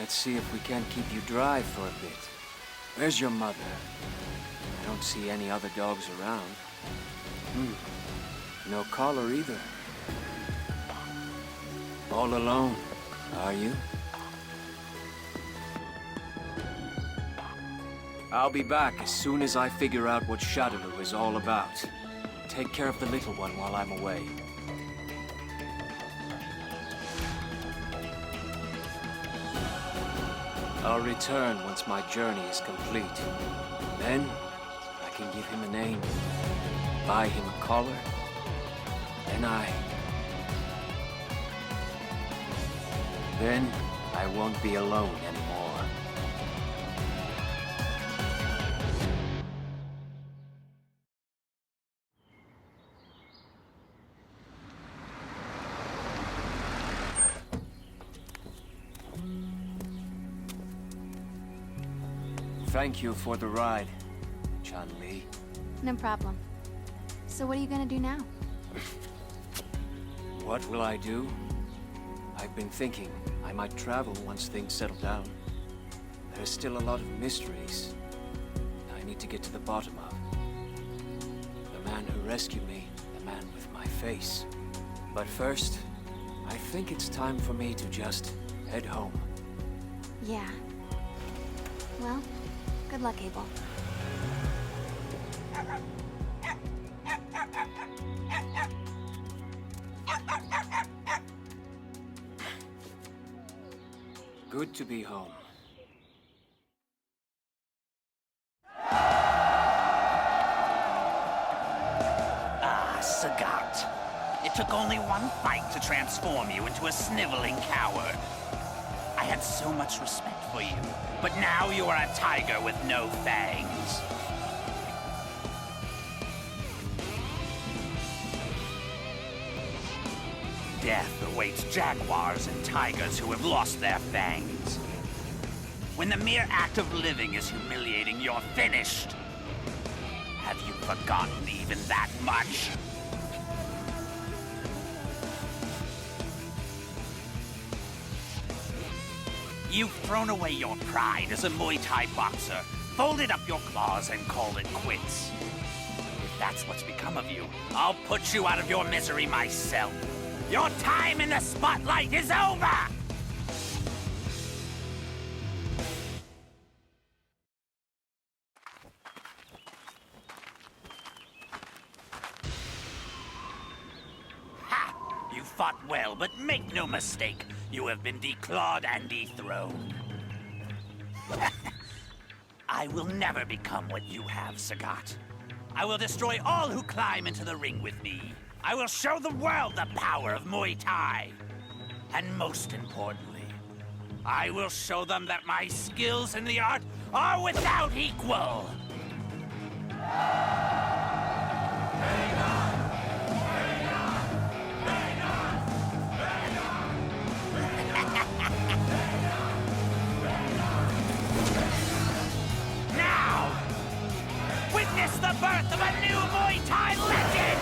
Let's see if we can't keep you dry for a bit. Where's your mother? I don't see any other dogs around. No collar either. All alone, are you? I'll be back as soon as I figure out what Shadaloo is all about. Take care of the little one while I'm away. I'll return once my journey is complete. Then, I can give him a name, buy him a collar, and Then, I won't be alone anymore. Thank you for the ride, Chun-Li. No problem. So what are you gonna do now? What will I do? I've been thinking I might travel once things settle down. There's still a lot of mysteries I need to get to the bottom of. The man who rescued me, the man with my face. But first, I think it's time for me to just head home. Yeah. Well, good luck, Abel. Good to be home. Ah, Sagat. It took only one fight to transform you into a sniveling coward. I had so much respect for you, but now you are a tiger with no fangs. Death awaits jaguars and tigers who have lost their fangs. When the mere act of living is humiliating, you're finished. Have you forgotten even that much? You've thrown away your pride as a Muay Thai boxer, folded up your claws and called it quits. If that's what's become of you, I'll put you out of your misery myself. Your time in the spotlight is over! Ha! You fought well, but make no mistake, you have been declawed and dethroned. I will never become what you have, Sagat. I will destroy all who climb into the ring with me. I will show the world the power of Muay Thai. And most importantly, I will show them that my skills in the art are without equal. Now, witness the birth of a new Muay Thai legend!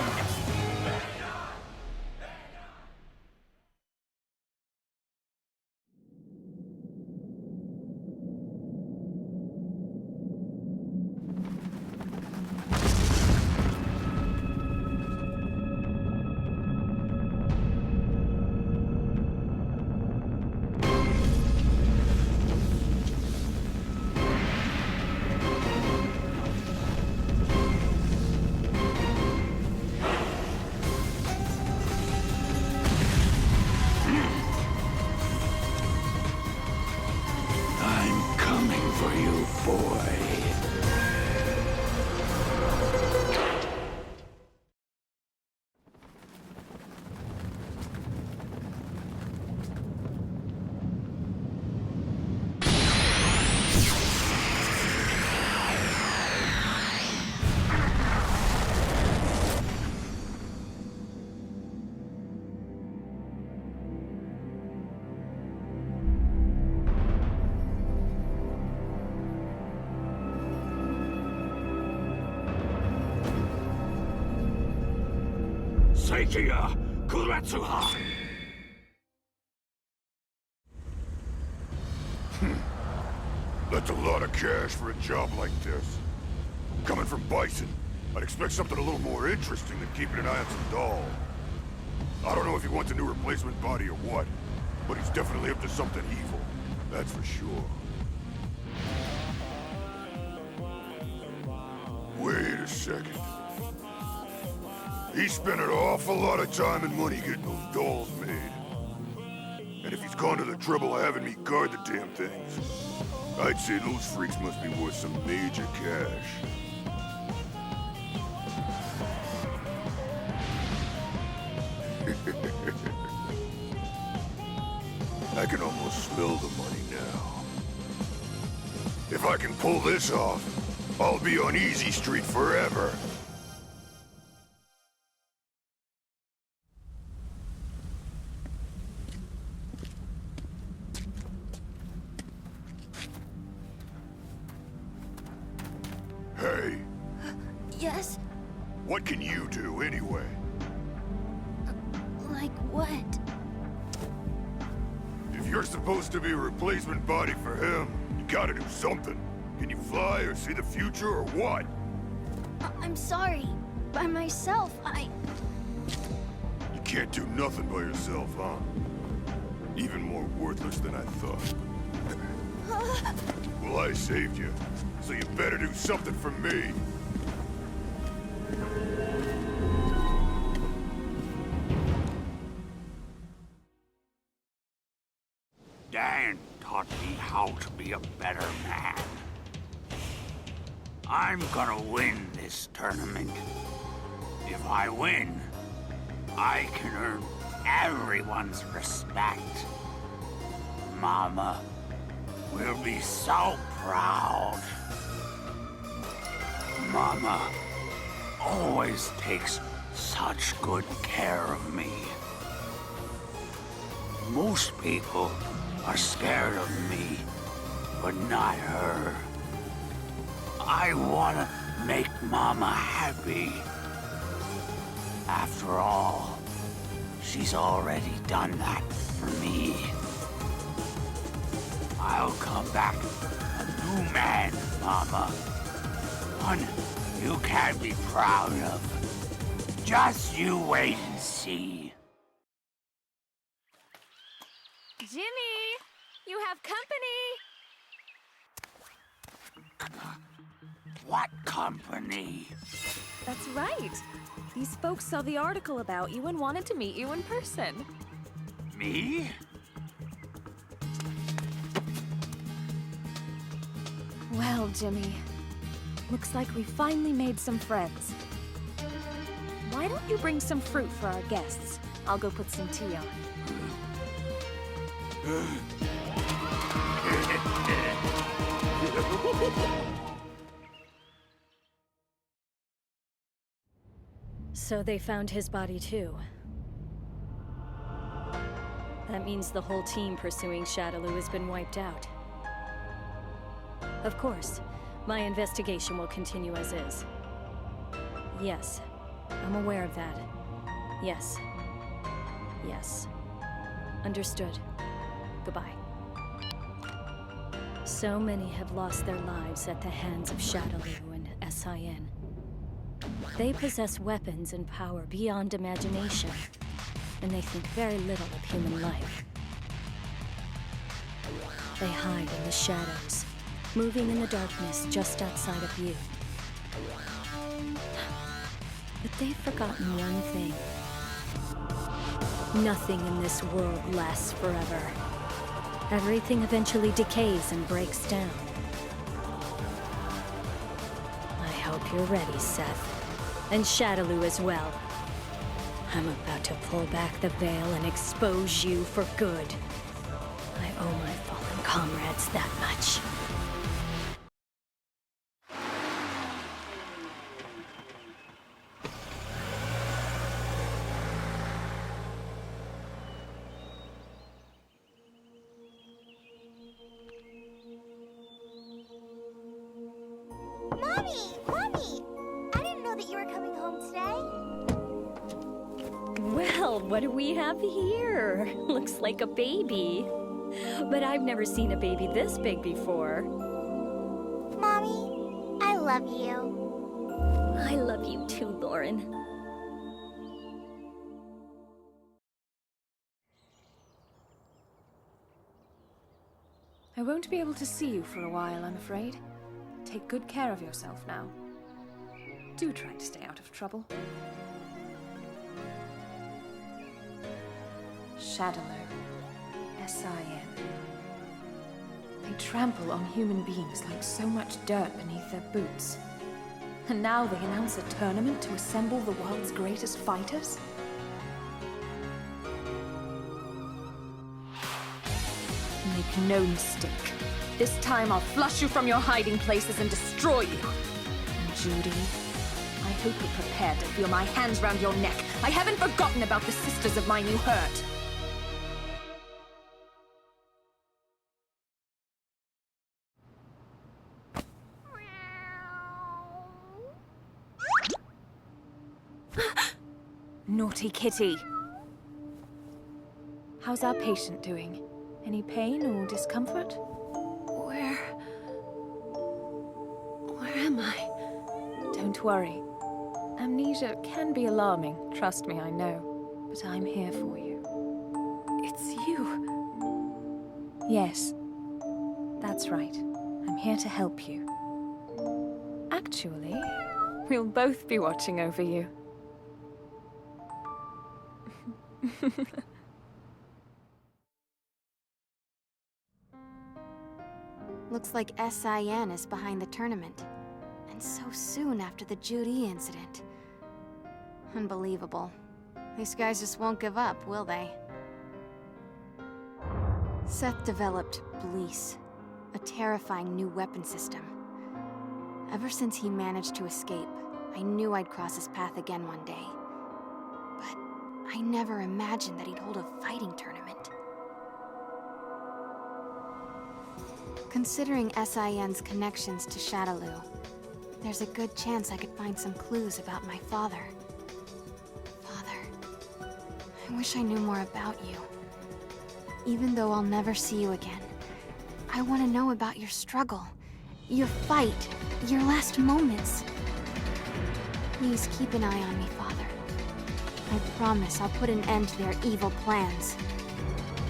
Seikiya Kuretsuha! That's a lot of cash for a job like this. Coming from Bison, I'd expect something a little more interesting than keeping an eye on some doll. I don't know if he wants a new replacement body or what, but he's definitely up to something evil. That's for sure. Wait a second. He spent an awful lot of time and money getting those dolls made. And if he's gone to the trouble of having me guard the damn things, I'd say those freaks must be worth some major cash. I can almost smell the money now. If I can pull this off, I'll be on Easy Street forever. Hey. Yes? What can you do, anyway? Like what? If you're supposed to be a replacement body for him, you gotta do something. Can you fly or see the future or what? I'm sorry. By myself, You can't do nothing by yourself, huh? Even more worthless than I thought. Well, I saved you, so you better do something for me. Dan taught me how to be a better man. I'm gonna win this tournament. If I win, I can earn everyone's respect. Mama will be so proud. Mama always takes such good care of me. Most people are scared of me, but not her. I wanna make Mama happy. After all, she's already done that for me. I'll come back a new man, Mama. One you can be proud of. Just you wait and see. Jimmy, you have company. What company? That's right. These folks saw the article about you and wanted to meet you in person. Me? Well, Jimmy, looks like we finally made some friends. Why don't you bring some fruit for our guests? I'll go put some tea on. So they found his body too. That means the whole team pursuing Shadaloo has been wiped out. Of course, my investigation will continue as is. Yes, I'm aware of that. Yes. Yes. Understood. Goodbye. So many have lost their lives at the hands of Shadaloo and SIN. They possess weapons and power beyond imagination, and they think very little of human life. They hide in the shadows, moving in the darkness just outside of view. But they've forgotten one thing. Nothing in this world lasts forever. Everything eventually decays and breaks down. I hope you're ready, Seth. And Shadaloo as well. I'm about to pull back the veil and expose you for good. I owe my fallen comrades that much. Mommy! Mommy! I didn't know that you were coming home today. Well, what do we have here? Looks like a baby. But I've never seen a baby this big before. Mommy, I love you. I love you too, Lauren. I won't be able to see you for a while, I'm afraid. Take good care of yourself now. Do try to stay out of trouble. Shadowlow. S-I-N. They trample on human beings like so much dirt beneath their boots. And now they announce a tournament to assemble the world's greatest fighters? Make no mistake. This time I'll flush you from your hiding places and destroy you. And Judy, I hope you're prepared to feel my hands round your neck. I haven't forgotten about the sisters of mine you hurt. Naughty kitty. How's our patient doing? Any pain or discomfort? Where am I? Don't worry. Amnesia can be alarming, trust me, I know. But I'm here for you. It's you. Yes, that's right. I'm here to help you. Actually, we'll both be watching over you. Looks like SIN is behind the tournament. And so soon after the Judy incident. Unbelievable. These guys just won't give up, will they? Seth developed Bleece, a terrifying new weapon system. Ever since he managed to escape, I knew I'd cross his path again one day. But I never imagined that he'd hold a fighting tournament. Considering SIN's connections to Shadowloo, there's a good chance I could find some clues about my father. Father, I wish I knew more about you. Even though I'll never see you again, I want to know about your struggle, your fight, your last moments. Please keep an eye on me, Father. I promise I'll put an end to their evil plans.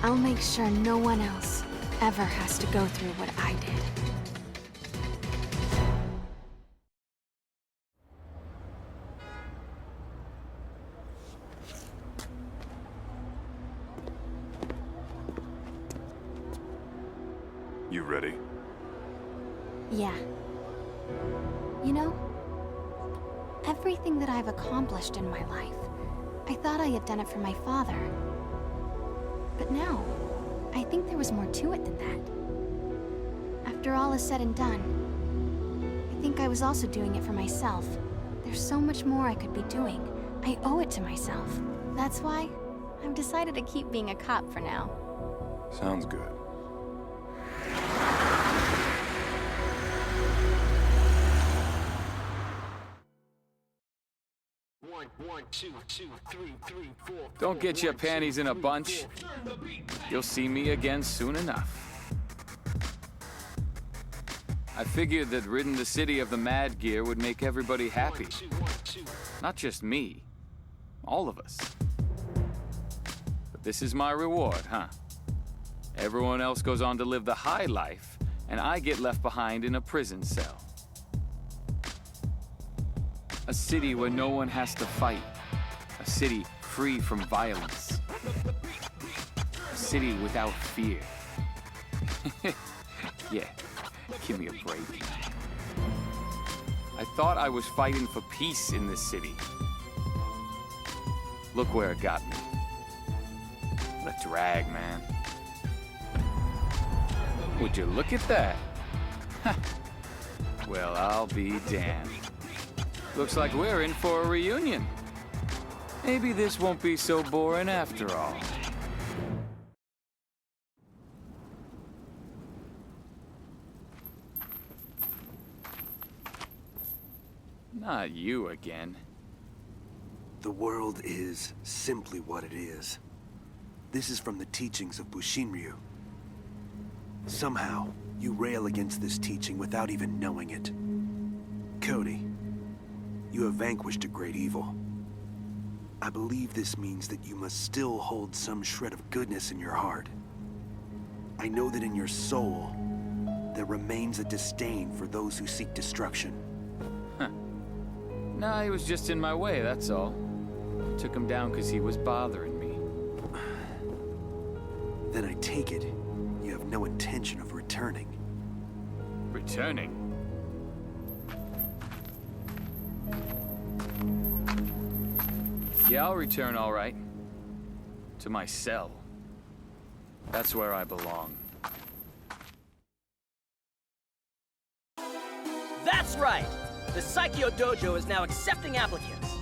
I'll make sure no one else ever has to go through what I did. You ready? Yeah. You know, everything that I've accomplished in my life, I thought I had done it for my father. But now, I think there was more to it than that. After all is said and done, I think I was also doing it for myself. There's so much more I could be doing. I owe it to myself. That's why I've decided to keep being a cop for now. Sounds good. Don't get your panties in a bunch. You'll see me again soon enough. I figured that ridding the city of the Mad Gear would make everybody happy. Not just me. All of us. But this is my reward, huh? Everyone else goes on to live the high life, and I get left behind in a prison cell. A city where no one has to fight. A city free from violence. A city without fear. Yeah, give me a break. I thought I was fighting for peace in this city. Look where it got me. What a drag, man. Would you look at that? Well, I'll be damned. Looks like we're in for a reunion. Maybe this won't be so boring after all. Not you again. The world is simply what it is. This is from the teachings of Bushinryu. Somehow, you rail against this teaching without even knowing it. Cody, you have vanquished a great evil. I believe this means that you must still hold some shred of goodness in your heart. I know that in your soul, there remains a disdain for those who seek destruction. Nah, he was just in my way, that's all. I took him down because he was bothering me. Then I take it, you have no intention of returning. Returning? Yeah, I'll return all right. To my cell. That's where I belong. That's right! The Psycho Dojo is now accepting applicants.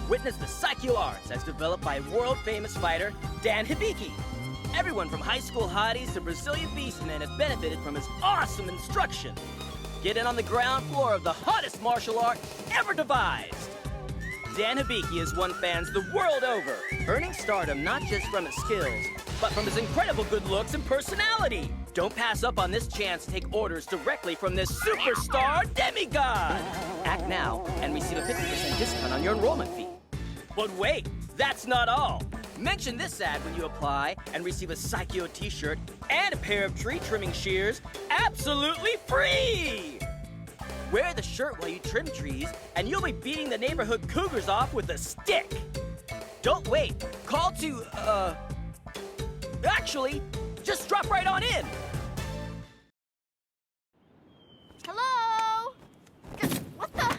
Witness the Psycho Arts as developed by world-famous fighter Dan Hibiki. Everyone from high school hotties to Brazilian beastmen have benefited from his awesome instruction. Get in on the ground floor of the hottest martial art ever devised. Dan Hibiki has won fans the world over, earning stardom not just from his skills, but from his incredible good looks and personality. Don't pass up on this chance to take orders directly from this superstar demigod. Act now and receive a 50% discount on your enrollment fee. But wait, that's not all. Mention this ad when you apply and receive a Psycho t-shirt and a pair of tree trimming shears absolutely free. Wear the shirt while you trim trees, and you'll be beating the neighborhood cougars off with a stick. Don't wait. Call to, actually, just drop right on in. Hello? What the?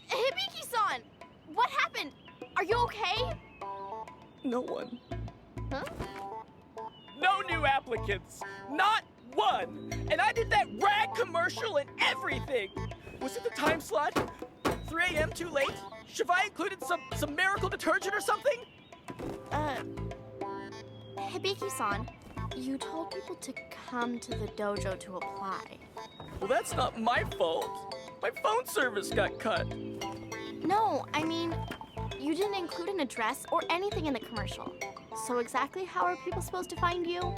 Hibiki-san! What happened? Are you okay? No one. Huh? No new applicants. Not one. And I did that rag commercial and everything. Was it the time slot? 3 a.m. too late? Should I included some miracle detergent or something? Hibiki-san, you told people to come to the dojo to apply. Well, that's not my fault. My phone service got cut. No, I mean, you didn't include an address or anything in the commercial. So exactly how are people supposed to find you?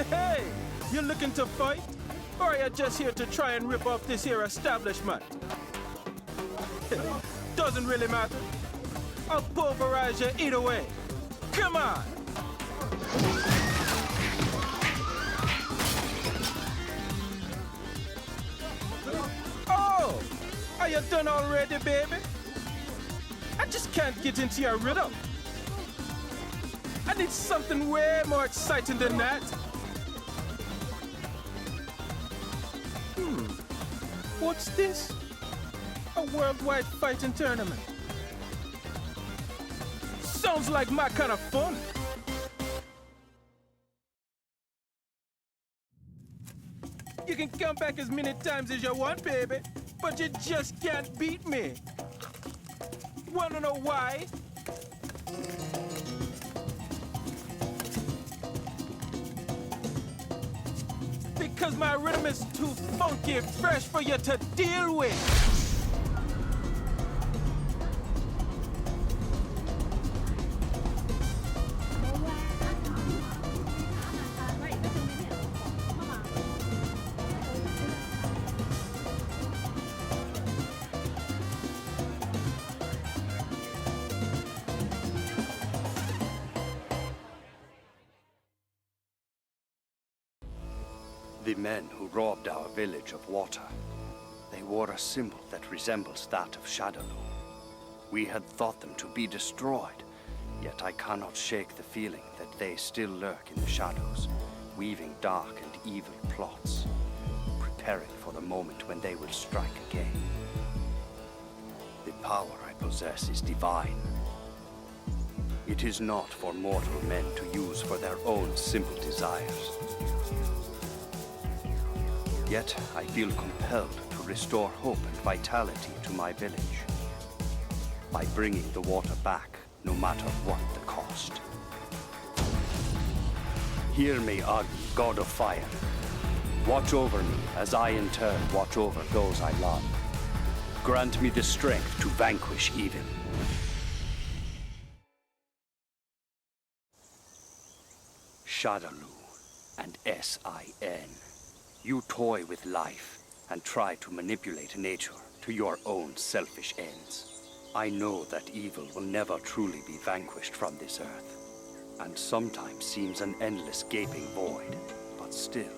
Hey, you looking to fight? Or are you just here to try and rip off this here establishment? Doesn't really matter. I'll pulverize you either way. Come on! Oh! Are you done already, baby? I just can't get into your rhythm. I need something way more exciting than that. What's this? A worldwide fighting tournament. Sounds like my kind of fun. You can come back as many times as you want, baby, but you just can't beat me. Wanna know why? Because my rhythm is too funky fresh for you to deal with. The men who robbed our village of water, they wore a symbol that resembles that of Shadowloo. We had thought them to be destroyed, yet I cannot shake the feeling that they still lurk in the shadows, weaving dark and evil plots, preparing for the moment when they will strike again. The power I possess is divine. It is not for mortal men to use for their own simple desires. Yet, I feel compelled to restore hope and vitality to my village by bringing the water back, no matter what the cost. Hear me, Agni, God of Fire. Watch over me as I in turn watch over those I love. Grant me the strength to vanquish evil. Shadaloo and S.I.N. You toy with life and try to manipulate nature to your own selfish ends. I know that evil will never truly be vanquished from this earth, and sometimes seems an endless gaping void, but still.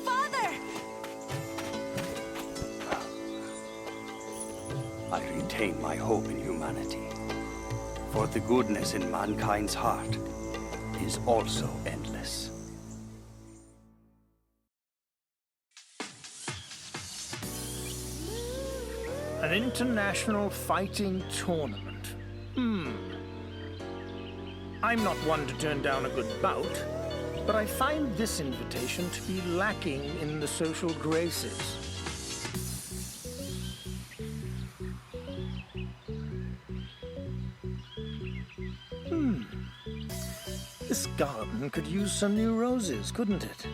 Father! I retain my hope in humanity, for the goodness in mankind's heart is also endless. An international fighting tournament. I'm not one to turn down a good bout, but I find this invitation to be lacking in the social graces. This garden could use some new roses, couldn't it?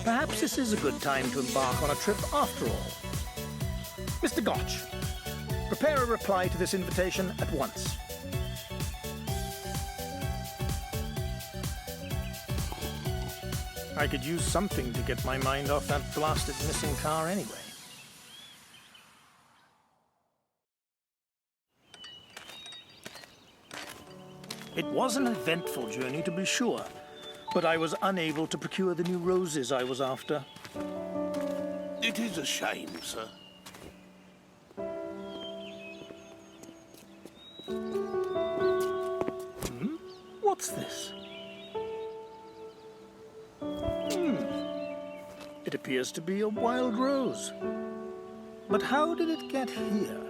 Perhaps this is a good time to embark on a trip after all. Mr. Gotch, prepare a reply to this invitation at once. I could use something to get my mind off that blasted missing car anyway. It was an eventful journey, to be sure, but I was unable to procure the new roses I was after. It is a shame, sir. What's this? It appears to be a wild rose. But how did it get here?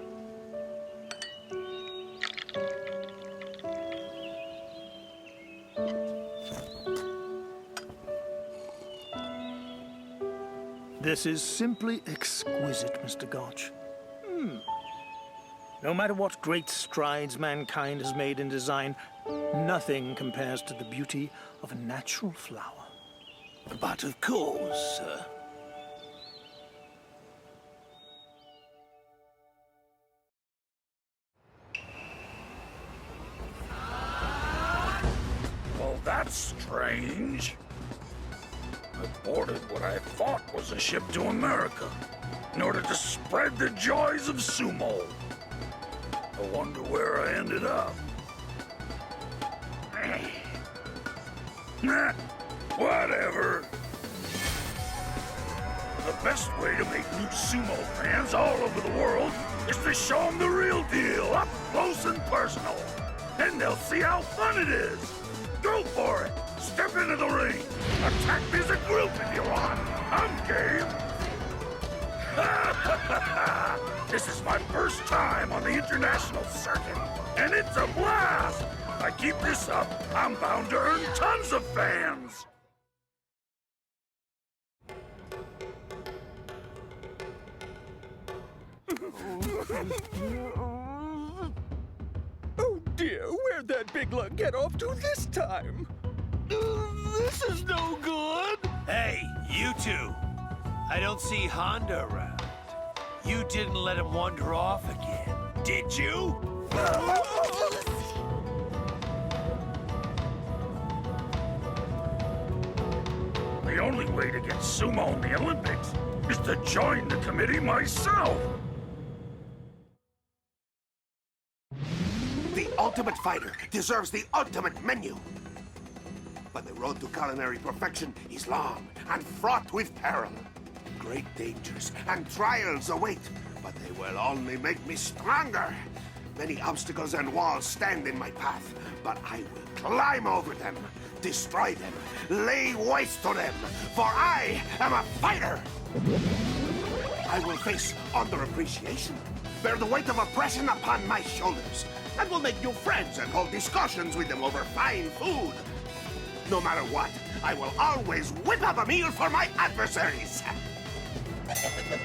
This is simply exquisite, Mr. Gotch. No matter what great strides mankind has made in design, nothing compares to the beauty of a natural flower. But of course, sir. Well, that's strange. I boarded what I thought was a ship to America in order to spread the joys of sumo. I wonder where I ended up. Nah, whatever. The best way to make new sumo fans all over the world is to show them the real deal, up close and personal. Then they'll see how fun it is. Go for it. Step into the ring. Attack me as a group if you want. I'm game. This is my first time on the international circuit, and it's a blast. If I keep this up, I'm bound to earn tons of fans. Oh dear, where'd that big lug get off to this time? This is no good! Hey, you two! I don't see Honda around. You didn't let him wander off again, did you? The only way to get sumo in the Olympics is to join the committee myself. The ultimate fighter deserves the ultimate menu. But the road to culinary perfection is long and fraught with peril. Great dangers and trials await, but they will only make me stronger. Many obstacles and walls stand in my path, but I will climb over them, destroy them, lay waste to them, for I am a fighter! I will face underappreciation, bear the weight of oppression upon my shoulders, and will make new friends and hold discussions with them over fine food. No matter what, I will always whip up a meal for my adversaries.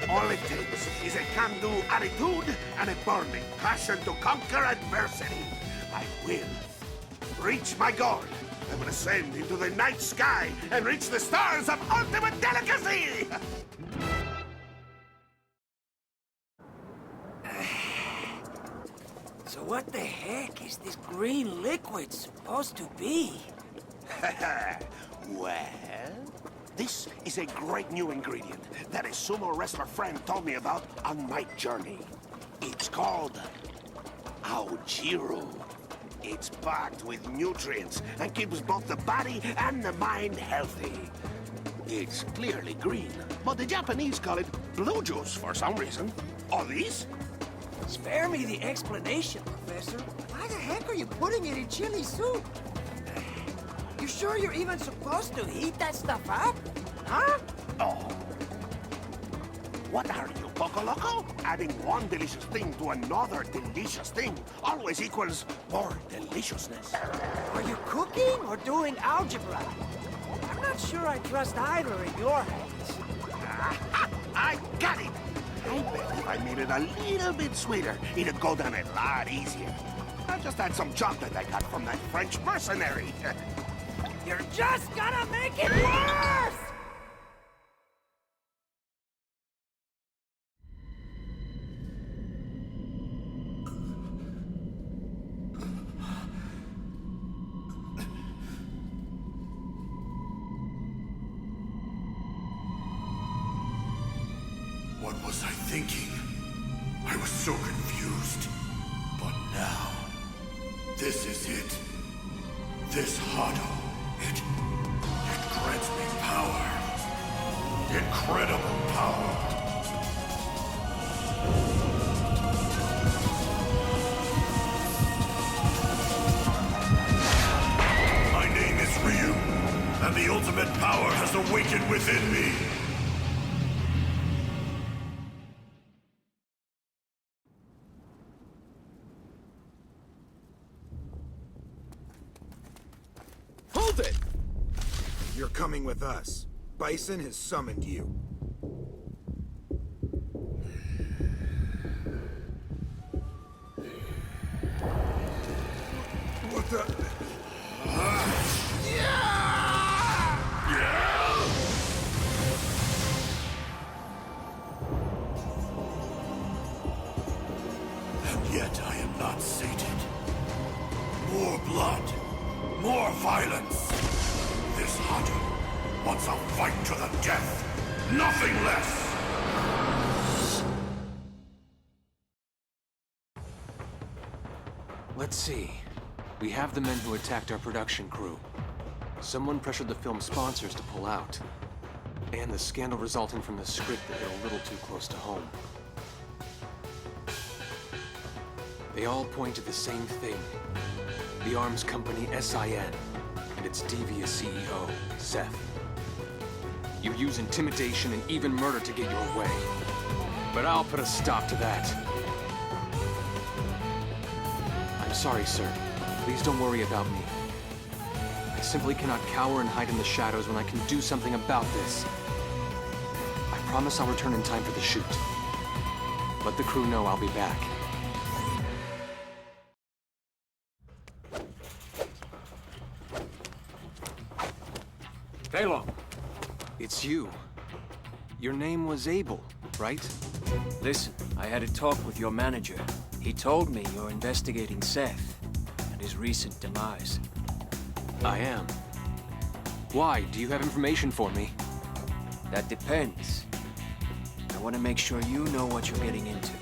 All it takes is a can-do attitude and a burning passion to conquer adversity. I will reach my goal I will ascend into the night sky and reach the stars of ultimate delicacy! So what the heck is this green liquid supposed to be? Well, this is a great new ingredient that a sumo wrestler friend told me about on my journey. It's called Aojiru. It's packed with nutrients and keeps both the body and the mind healthy. It's clearly green, but the Japanese call it blue juice for some reason. Or these? Spare me the explanation, Professor. Why the heck are you putting it in chili soup? You sure you're even supposed to heat that stuff up? Huh? Oh. What are you, Poco Loco? Adding one delicious thing to another delicious thing always equals more deliciousness. Are you cooking or doing algebra? I'm not sure I trust either in your hands. I got it! I bet if I made it a little bit sweeter, it'd go down a lot easier. I just had some chocolate I got from that French mercenary. You're just gonna make it worse! What was I thinking? I was so confused. But now, this is it. This Hado, it grants me power. Incredible power. My name is Ryu, and the ultimate power has awakened within me. Hold it! You're coming with us. Bison has summoned you. What the... And yet I am not sated. More blood. More violence! This hunter wants a fight to the death, nothing less! Let's see. We have the men who attacked our production crew. Someone pressured the film's sponsors to pull out. And the scandal resulting from the script that hit a little too close to home. They all point to the same thing. The arms company SIN, and its devious CEO, Seth. You use intimidation and even murder to get your way. But I'll put a stop to that. I'm sorry, sir. Please don't worry about me. I simply cannot cower and hide in the shadows when I can do something about this. I promise I'll return in time for the shoot. Let the crew know I'll be back. Halo. It's you. Your name was Abel, right? Listen, I had a talk with your manager. He told me you're investigating Seth and his recent demise. I am. Why? Do you have information for me? That depends. I want to make sure you know what you're getting into.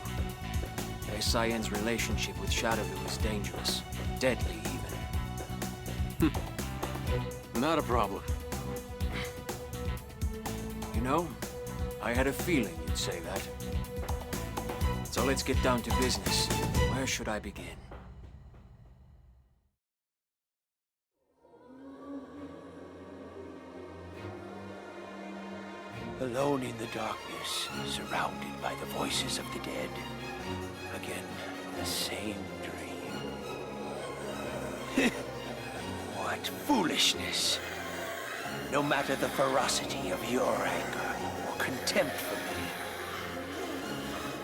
SIN's relationship with Shadowloo is dangerous. Deadly, even. Not a problem. You know, I had a feeling you'd say that. So let's get down to business. Where should I begin? Alone in the darkness, surrounded by the voices of the dead. Again, the same dream. What foolishness! No matter the ferocity of your anger or contempt for me,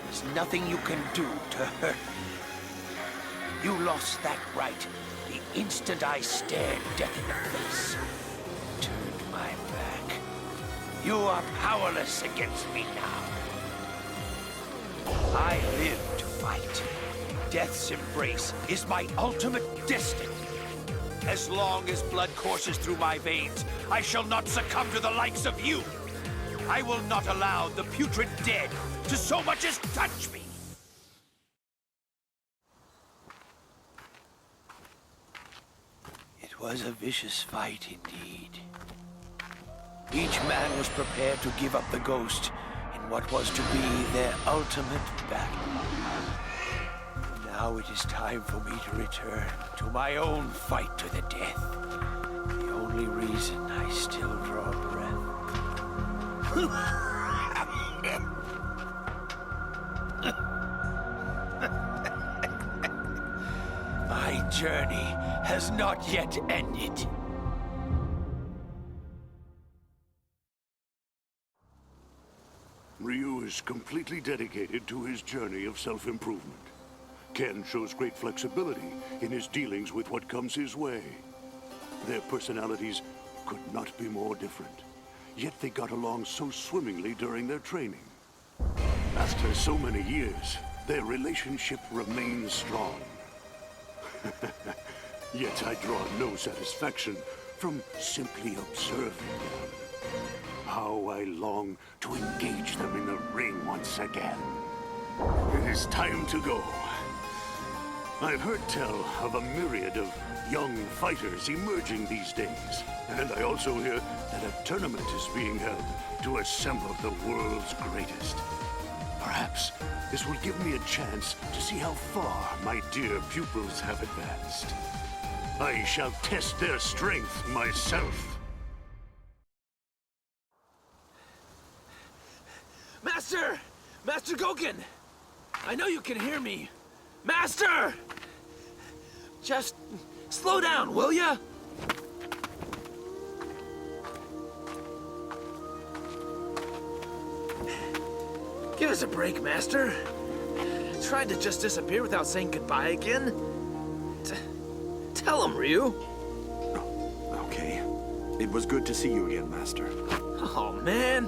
there's nothing you can do to hurt me. You lost that right the instant I stared death in the face. Turned my back. You are powerless against me now. I live to fight. Death's embrace is my ultimate destiny. As long as blood courses through my veins, I shall not succumb to the likes of you. I will not allow the putrid dead to so much as touch me. It was a vicious fight indeed. Each man was prepared to give up the ghost in what was to be their ultimate battle. Now it is time for me to return to my own fight to the death. The only reason I still draw breath. My journey has not yet ended. Ryu is completely dedicated to his journey of self-improvement. Ken shows great flexibility in his dealings with what comes his way. Their personalities could not be more different, yet they got along so swimmingly during their training. After so many years, their relationship remains strong. Yet I draw no satisfaction from simply observing them. How I long to engage them in the ring once again. It is time to go. I've heard tell of a myriad of young fighters emerging these days. And I also hear that a tournament is being held to assemble the world's greatest. Perhaps this will give me a chance to see how far my dear pupils have advanced. I shall test their strength myself. Master! Master Goken! I know you can hear me. Master! Just slow down, will ya? Give us a break, Master. Tried to just disappear without saying goodbye again. Tell him, Ryu. Okay. It was good to see you again, Master. Oh, man.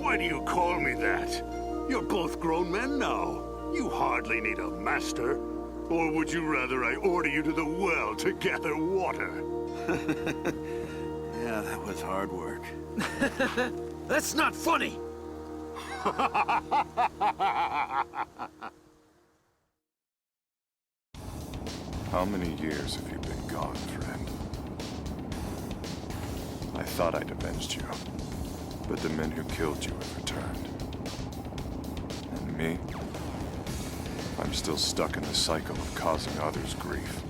Why do you call me that? You're both grown men now. You hardly need a master. Or would you rather I order you to the well to gather water? Yeah, that was hard work. That's not funny! How many years have you been gone, friend? I thought I'd avenged you, but the men who killed you have returned. And me? I'm still stuck in the cycle of causing others grief,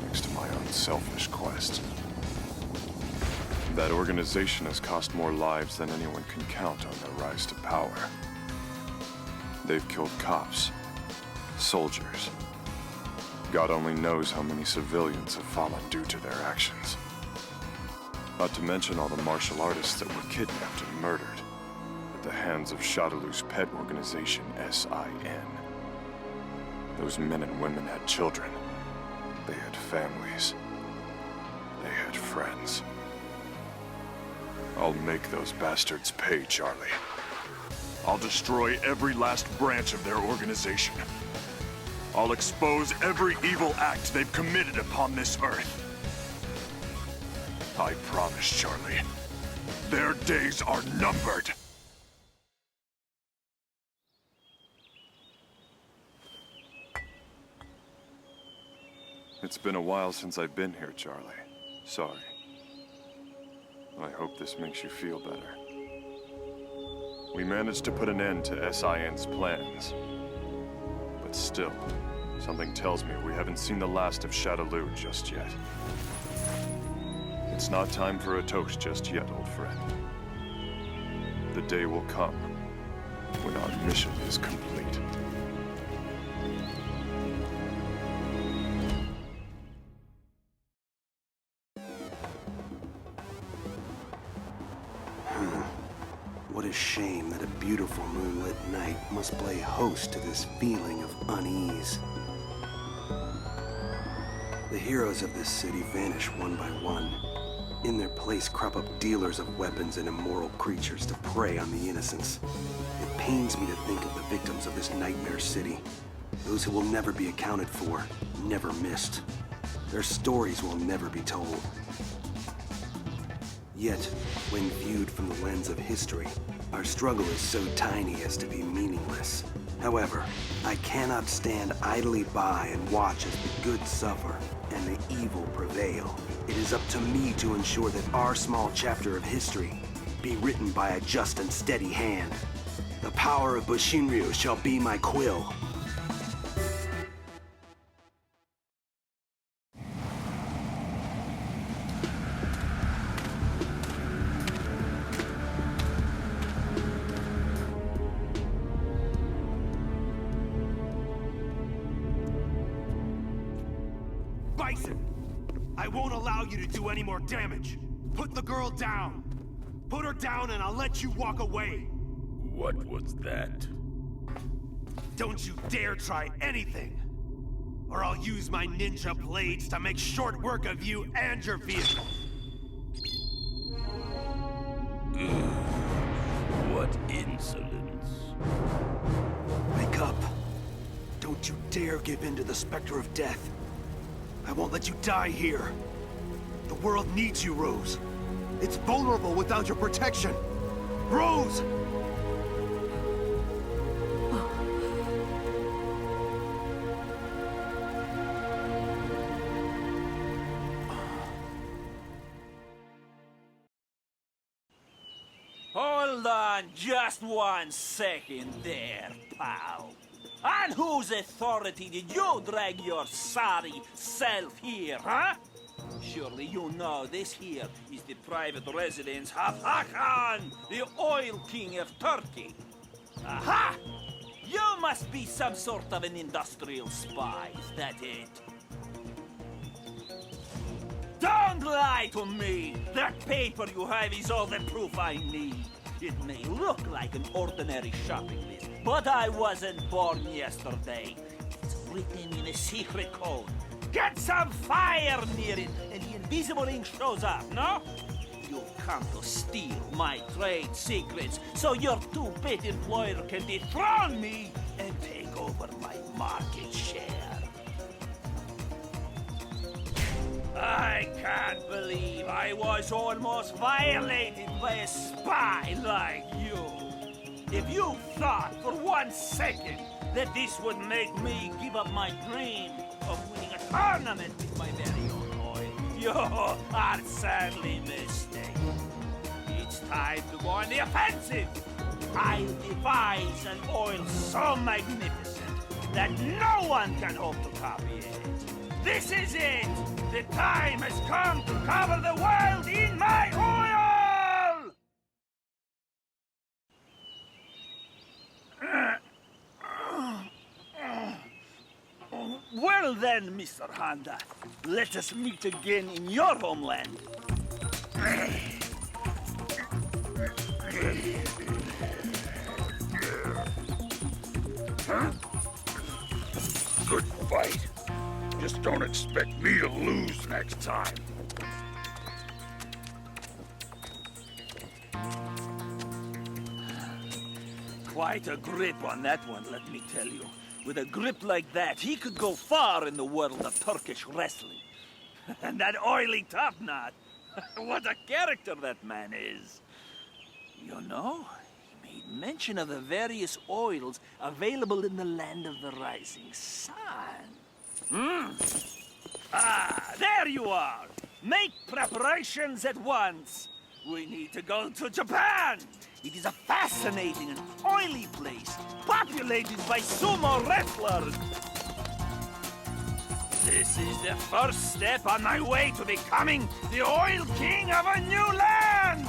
next to my own selfish quest. That organization has cost more lives than anyone can count on their rise to power. They've killed cops, soldiers. God only knows how many civilians have fallen due to their actions. Not to mention all the martial artists that were kidnapped and murdered at the hands of Shadowloo's pet organization, SIN. Those men and women had children. They had families. They had friends. I'll make those bastards pay, Charlie. I'll destroy every last branch of their organization. I'll expose every evil act they've committed upon this earth. I promise, Charlie. Their days are numbered. It's been a while since I've been here, Charlie. Sorry. I hope this makes you feel better. We managed to put an end to SIN's plans. But still, something tells me we haven't seen the last of Shadowloo just yet. It's not time for a toast just yet, old friend. The day will come when our mission is complete. What a shame that a beautiful moonlit night must play host to this feeling of unease. heroes of this city vanish one by one. In their place crop up dealers of weapons and immoral creatures to prey on the innocents. It pains me to think of the victims of this nightmare city. Those who will never be accounted for, never missed. Their stories will never be told. Yet, when viewed from the lens of history, our struggle is so tiny as to be meaningless. However, I cannot stand idly by and watch as the good suffer and the evil prevail. It is up to me to ensure that our small chapter of history be written by a just and steady hand. The power of Bushinryu shall be my quill. Bison! I won't allow you to do any more damage. Put the girl down. Put her down and I'll let you walk away. What was that? Don't you dare try anything, or I'll use my ninja blades to make short work of you and your vehicle. What insolence. Wake up. Don't you dare give in to the specter of death. I won't let you die here. The world needs you, Rose. It's vulnerable without your protection. Rose! Hold on just 1 second there, pal. On whose authority did you drag your sorry self here, huh? Surely you know this here is the private residence of Hakan, the oil king of Turkey. Aha! You must be some sort of an industrial spy, is that it? Don't lie to me! That paper you have is all the proof I need. It may look like an ordinary shopping list, but I wasn't born yesterday. It's written in a secret code. Get some fire near it, and the invisible ink shows up, no? You've come to steal my trade secrets, so your two-bit employer can dethrone me and take over my market share. I can't believe I was almost violated by a spy like you. If you thought for 1 second that this would make me give up my dream of winning a tournament with my very own oil, you are sadly mistaken. It's time to go on the offensive. I'll devise an oil so magnificent that no one can hope to copy it. This is it! The time has come to cover the world in my oil! Well then, Mr. Honda, let us meet again in your homeland. Good fight. Just don't expect me to lose next time. Quite a grip on that one, let me tell you. With a grip like that, he could go far in the world of Turkish wrestling. And that oily topknot, what a character that man is. You know, he made mention of the various oils available in the land of the rising sun. Ah, there you are! Make preparations at once! We need to go to Japan! It is a fascinating and oily place, populated by sumo wrestlers! This is the first step on my way to becoming the oil king of a new land!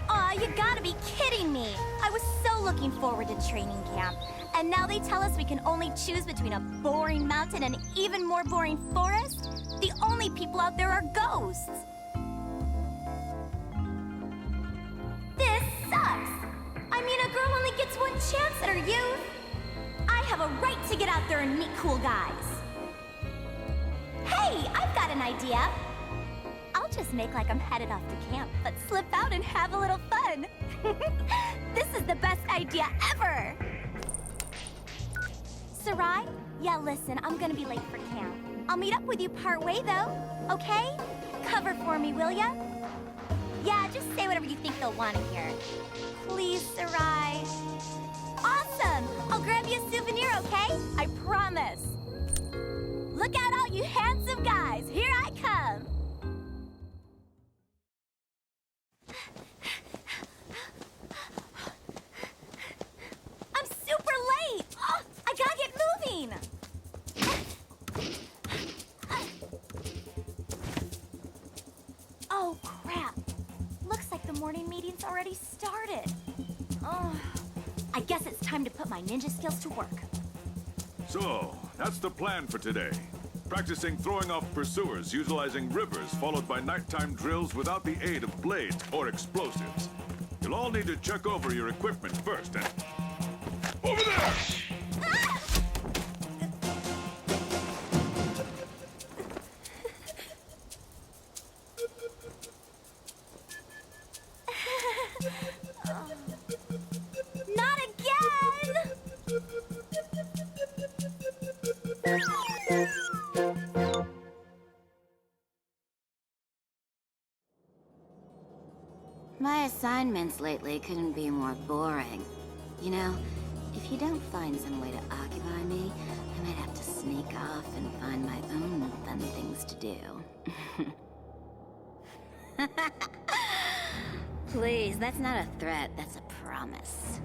Aw, you gotta be kidding me! I was so looking forward to training camp. And now they tell us we can only choose between a boring mountain and an even more boring forest? The only people out there are ghosts! This sucks! I I mean, a girl only gets one chance at her youth. I have a right to get out there and meet cool guys. Hey, I've got an idea. I'll just make like I'm headed off to camp, but slip out and have a little fun. This is the best idea ever! Sarai? Yeah, listen, I'm gonna be late for camp. I'll meet up with you part way, though, okay? Cover for me, will ya? Yeah, just say whatever you think they'll want to hear. Please, Sarai. Awesome! I'll grab you a souvenir, okay? I promise. Look out, all you handsome guys! Here I come! I'm super late! Oh, I gotta get moving! Oh, crap. Looks like the morning meeting's already started. Oh, I guess it's time to put my ninja skills to work. So, that's the plan for today. Practicing throwing off pursuers utilizing rivers followed by nighttime drills without the aid of blades or explosives. You'll all need to check over your equipment first and... Over there! Not again! My assignments lately couldn't be more boring. You know, if you don't find some way to occupy me, I might have to sneak off and find my own fun things to do. Please, that's not a threat, that's a promise.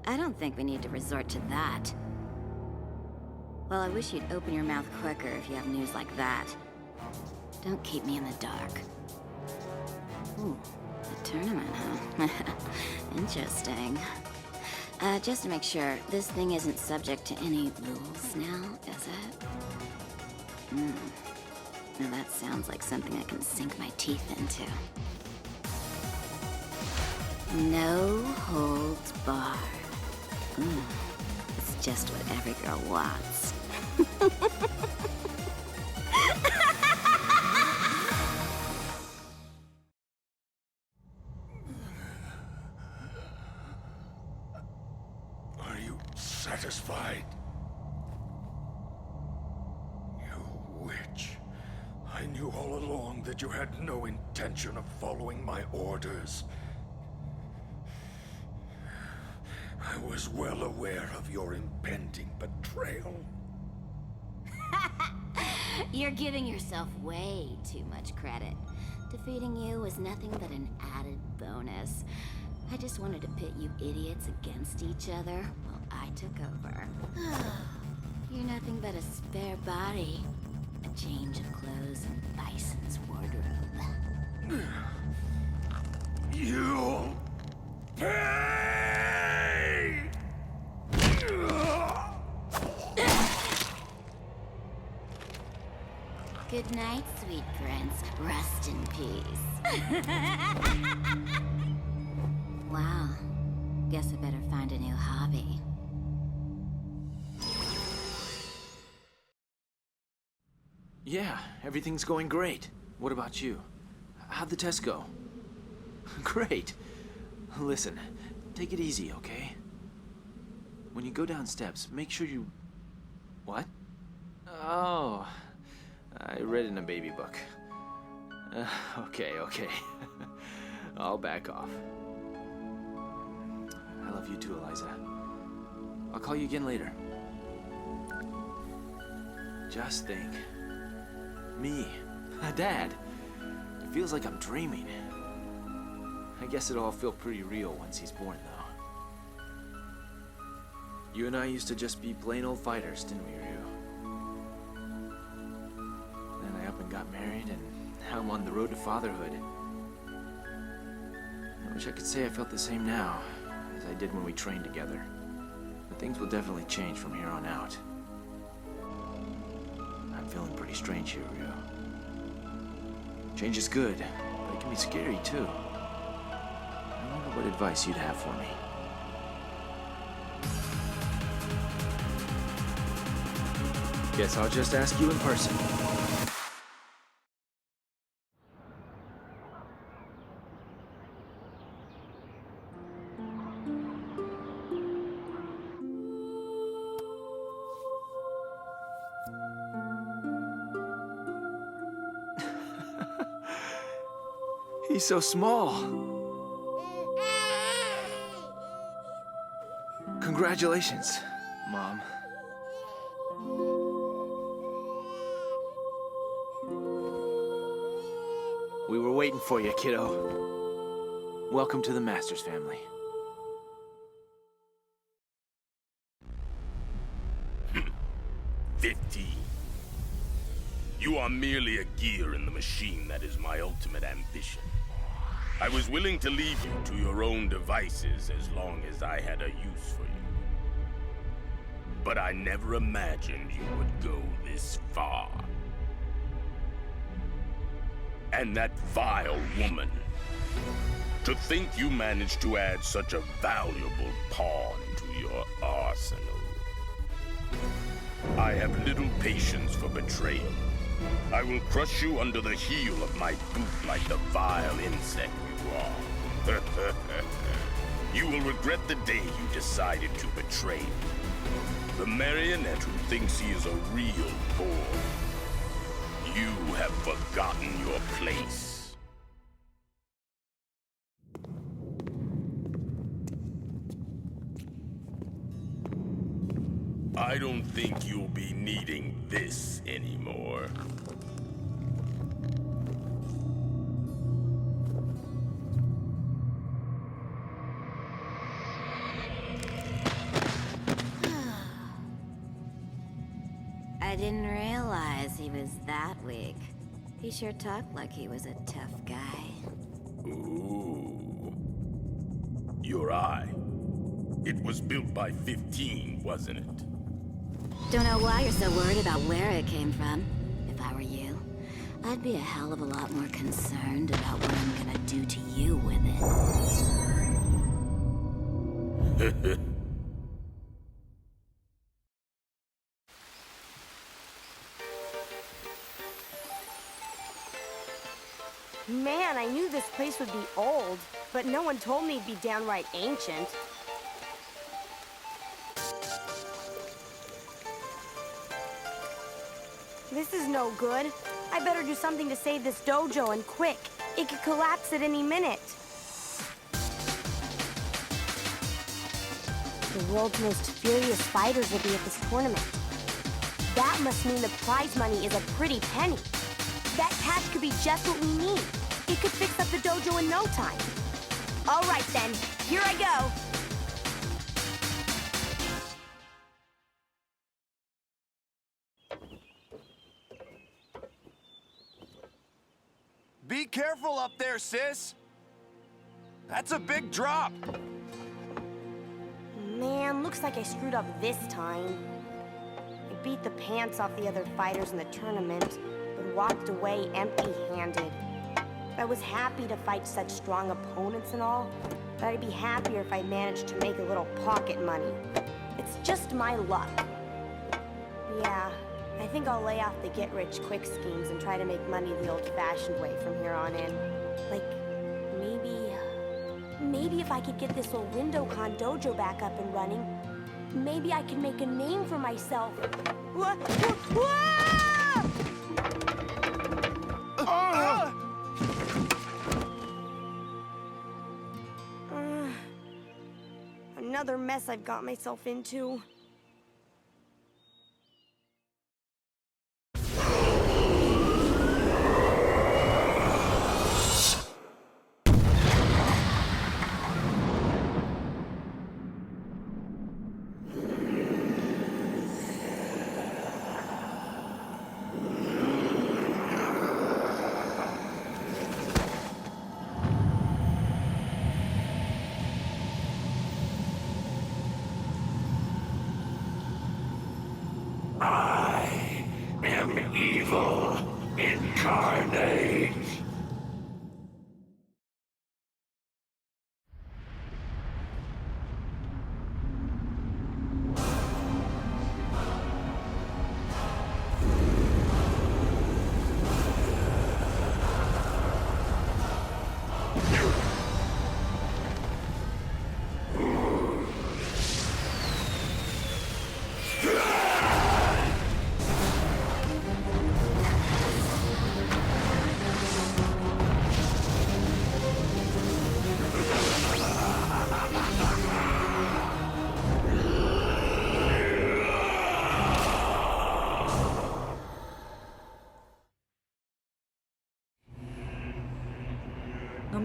I don't think we need to resort to that. Well, I wish you'd open your mouth quicker if you have news like that. Don't keep me in the dark. Ooh, a tournament, huh? Interesting. Just to make sure, this thing isn't subject to any rules now, is it? Now that sounds like something I can sink my teeth into. No holds barred. It's just what every girl wants. Are you satisfied? You witch. I knew all along that you had no intention of following my orders. I was well aware of your impending betrayal. You're giving yourself way too much credit. Defeating you was nothing but an added bonus. I just wanted to pit you idiots against each other while I took over. You're nothing but a spare body. A change of clothes in Bison's wardrobe. You'll pay! Good night, sweet prince. Rest in peace. Wow. Guess I better find a new hobby. Yeah, everything's going great. What about you? How'd the test go? Great. Listen, take it easy, okay? When you go down steps, make sure you... What? Oh, I read in a baby book. Okay. I'll back off. I love you too, Eliza. I'll call you again later. Just think. Me, a dad. It feels like I'm dreaming. I guess it'll all feel pretty real once he's born, though. You and I used to just be plain old fighters, didn't we, Ryu? Then I up and got married, and now I'm on the road to fatherhood. I wish I could say I felt the same now as I did when we trained together. But things will definitely change from here on out. I'm feeling pretty strange here, Ryu. Change is good, but it can be scary, too. I don't know what advice you'd have for me. Guess I'll just ask you in person. He's so small. Congratulations, Mom. We were waiting for you, kiddo. Welcome to the Masters family. You are merely a gear in the machine that is my ultimate ambition. I was willing to leave you to your own devices as long as I had a use for you. But I never imagined you would go this far. And that vile woman. To think you managed to add such a valuable pawn to your arsenal. I have little patience for betrayal. I will crush you under the heel of my boot like the vile insect you are. You will regret the day you decided to betray me. The marionette who thinks he is a real boy. You have forgotten your place. I don't think you'll be needing this anymore. I didn't realize he was that weak. He sure talked like he was a tough guy. Ooh. Your eye. It was built by 15, wasn't it? Don't know why you're so worried about where it came from. If I were you, I'd be a hell of a lot more concerned about what I'm gonna do to you with it. Man, I knew this place would be old, but no one told me it'd be downright ancient. This is no good. I better do something to save this dojo, and quick. It could collapse at any minute. The world's most furious fighters will be at this tournament. That must mean the prize money is a pretty penny. That cash could be just what we need. It could fix up the dojo in no time. All right then, here I go. Be careful up there, sis. That's a big drop. Man, looks like I screwed up this time. I beat the pants off the other fighters in the tournament, but walked away empty-handed. I was happy to fight such strong opponents and all, but I'd be happier if I managed to make a little pocket money. It's just my luck. Yeah, I think I'll lay off the get-rich-quick schemes and try to make money the old-fashioned way from here on in. Like, maybe if I could get this old WindowCon dojo back up and running, maybe I could make a name for myself. Another mess I've got myself into. Evil incarnate.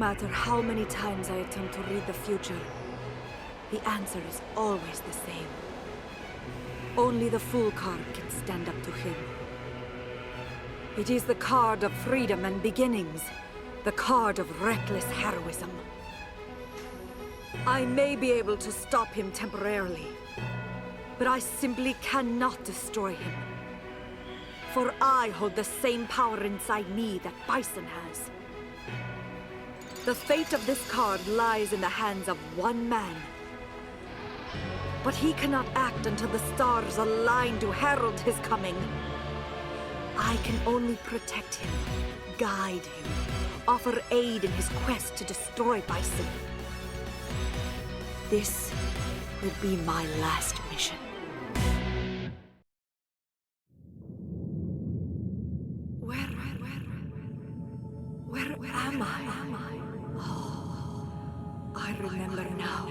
matter how many times I attempt to read the future, the answer is always the same. Only the Fool card can stand up to him. It is the card of freedom and beginnings, the card of reckless heroism. I may be able to stop him temporarily, but I simply cannot destroy him. For I hold the same power inside me that Bison has. The fate of this card lies in the hands of one man. But he cannot act until the stars align to herald his coming. I can only protect him, guide him, offer aid in his quest to destroy Bison. This will be my last mission. Where am I? Oh, I remember now.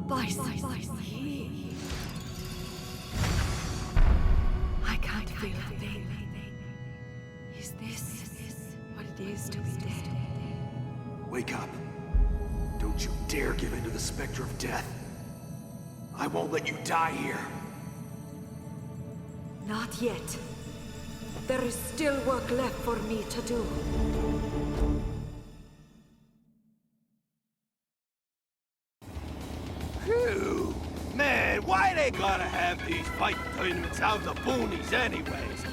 Bison. I can't feel a thing. Is this what it is to be dead? Wake up. Don't you dare give in to the specter of death. I won't let you die here. Not yet. There is still work left for me to do. Phew. Man, why they gotta have these fight tournaments out in the boonies anyways?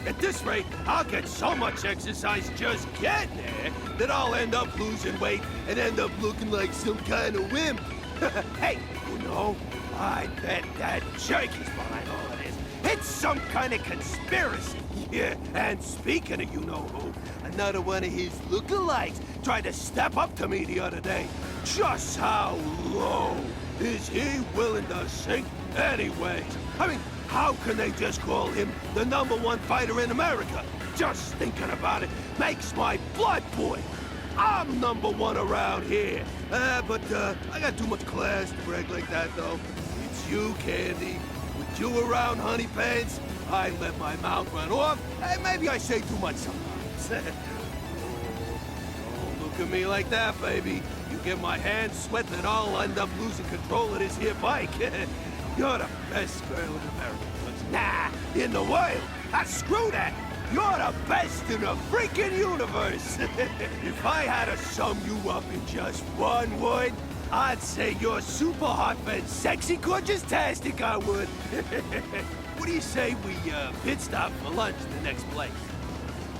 At this rate, I'll get so much exercise just getting there that I'll end up losing weight and end up looking like some kind of wimp. Hey, you know, I bet that jerk is behind all of this. It's some kind of conspiracy. Yeah, and speaking of you-know-who, another one of his lookalikes tried to step up to me the other day. Just how low is he willing to sink anyways? I mean, how can they just call him the #1 fighter in America? Just thinking about it makes my blood boil. I'm #1 around here. But I got too much class to brag like that, though. It's you, Candy. With you around, honey pants, I let my mouth run off, and maybe I say too much sometimes. Don't look at me like that, baby. You get my hands sweating and I'll end up losing control of this here bike. You're the best girl in America. Nah, in the world. Screw that. You're the best in the freaking universe. If I had to sum you up in just one word, I'd say you're super hot and sexy gorgeous-tastic, I would. What do you say we pit stop for lunch in the next place?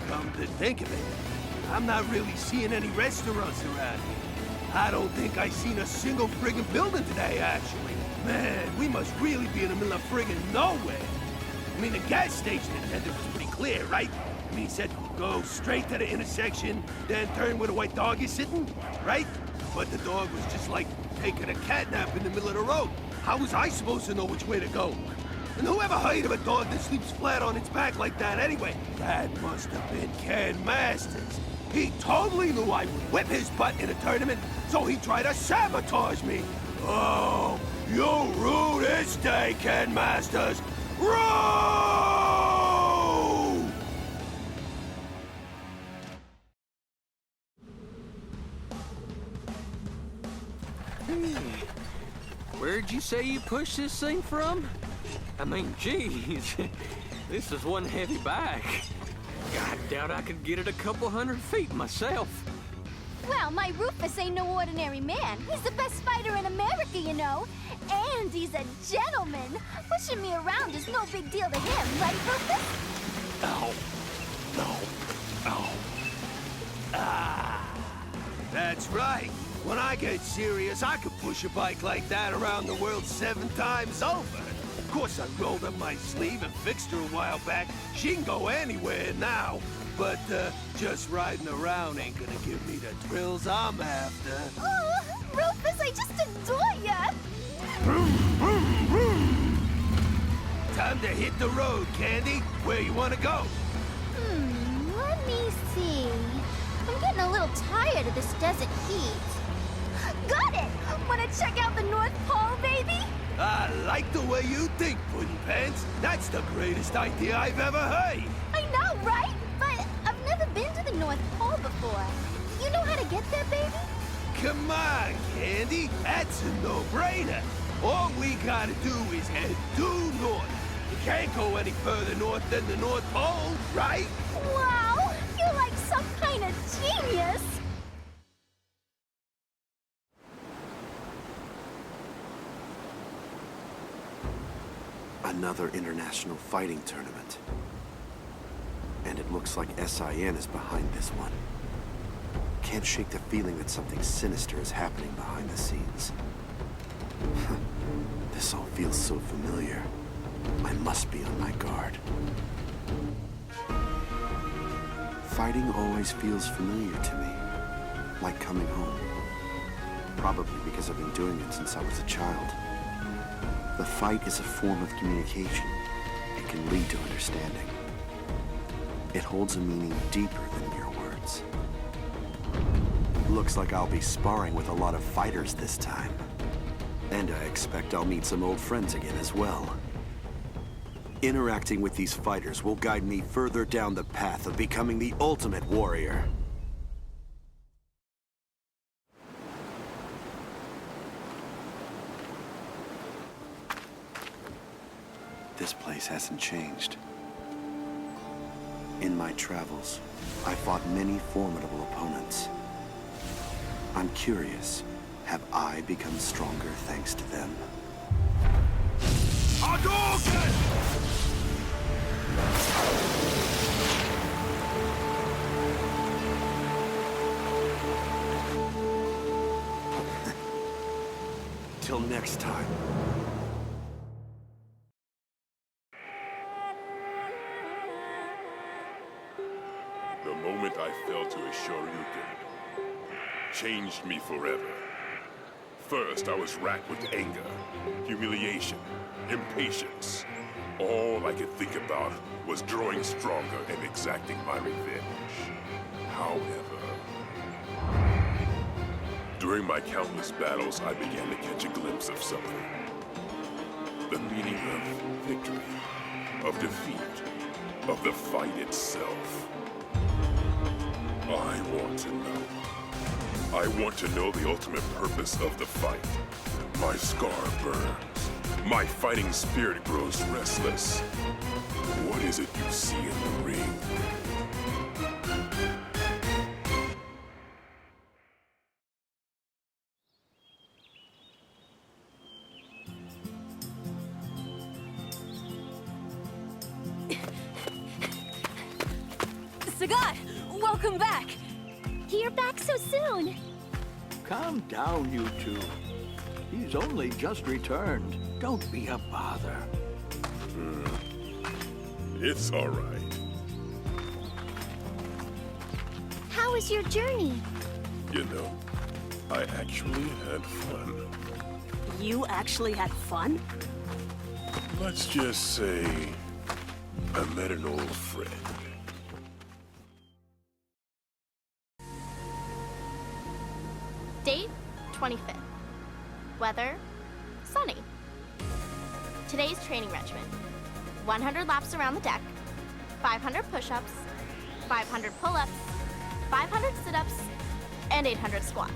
Come to think of it, I'm not really seeing any restaurants around here. I don't think I seen a single friggin' building today, actually. Man, we must really be in the middle of friggin' nowhere. I mean, the gas station attendant was pretty clear, right? I mean, he said, go straight to the intersection, then turn where the white dog is sitting, right? But the dog was just like taking a cat nap in the middle of the road. How was I supposed to know which way to go? And whoever heard of a dog that sleeps flat on its back like that anyway? That must have been Ken Masters. He totally knew I would whip his butt in a tournament, so he tried to sabotage me. Oh, you rue this day, Ken Masters. Rue! Where'd you say you pushed this thing from? I mean, geez, this is one heavy bag. I doubt I could get it a couple 100 feet myself. Well, my Rufus ain't no ordinary man. He's the best fighter in America, you know. And he's a gentleman. Pushing me around is no big deal to him, right, Rufus? No. That's right. When I get serious, I could push a bike like that around the world 7 times over. Of course, I rolled up my sleeve and fixed her a while back. She can go anywhere now. But just riding around ain't gonna give me the thrills I'm after. Oh, Rufus, I just adore ya! Time to hit the road, Candy. Where you wanna go? Let me see. I'm getting a little tired of this desert heat. Got it! Wanna check out the North Pole, baby? I like the way you think, Puddin' Pants. That's the greatest idea I've ever heard. I know, right? But I've never been to the North Pole before. You know how to get there, baby? Come on, Candy. That's a no-brainer. All we gotta do is head due north. You can't go any further north than the North Pole, right? Wow! You're like some kind of genius! Another international fighting tournament. And it looks like SIN is behind this one. Can't shake the feeling that something sinister is happening behind the scenes. This all feels so familiar. I must be on my guard. Fighting always feels familiar to me. Like coming home. Probably because I've been doing it since I was a child. The fight is a form of communication. It can lead to understanding. It holds a meaning deeper than mere words. Looks like I'll be sparring with a lot of fighters this time. And I expect I'll meet some old friends again as well. Interacting with these fighters will guide me further down the path of becoming the ultimate warrior. This place hasn't changed. In my travels, I fought many formidable opponents. I'm curious, have I become stronger thanks to them? Hadouken! Till next time. The moment I fell to a Shoryuken changed me forever. First, I was racked with anger, humiliation, impatience. All I could think about was growing stronger and exacting my revenge. However, during my countless battles, I began to catch a glimpse of something. The meaning of victory, of defeat, of the fight itself. I want to know. I want to know the ultimate purpose of the fight. My scar burns. My fighting spirit grows restless. What is it you see in the ring? Sagat, welcome back! You're back so soon! Calm down, you two. He's only just returned. Don't be a bother. It's all right. How was your journey? You know, I actually had fun. You actually had fun? Let's just say I met an old friend. Date, 25th. Weather, sunny. Today's training regimen. 100 laps around the deck, 500 push-ups, 500 pull-ups, 500 sit-ups, and 800 squats.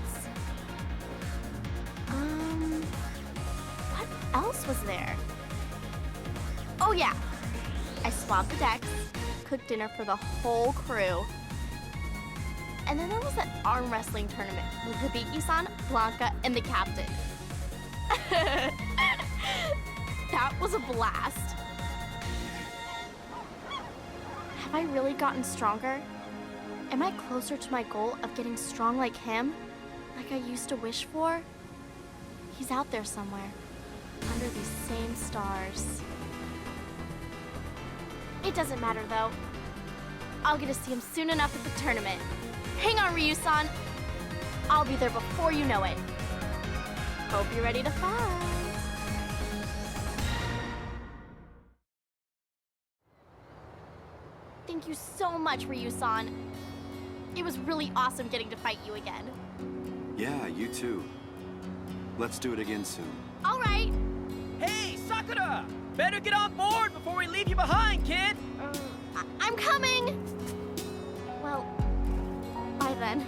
What else was there? Oh yeah, I swabbed the decks, cooked dinner for the whole crew, and then there was that arm wrestling tournament with Hibiki-san, Blanca, and the captain. That was a blast. Have I really gotten stronger? Am I closer to my goal of getting strong like him? Like I used to wish for? He's out there somewhere, under these same stars. It doesn't matter though. I'll get to see him soon enough at the tournament. Hang on, Ryu-san. I'll be there before you know it. Hope you're ready to fight. Thank you so much, Ryu-san. It was really awesome getting to fight you again. Yeah, you too. Let's do it again soon. All right. Hey, Sakura! Better get on board before we leave you behind, kid! I'm coming! Well, bye then.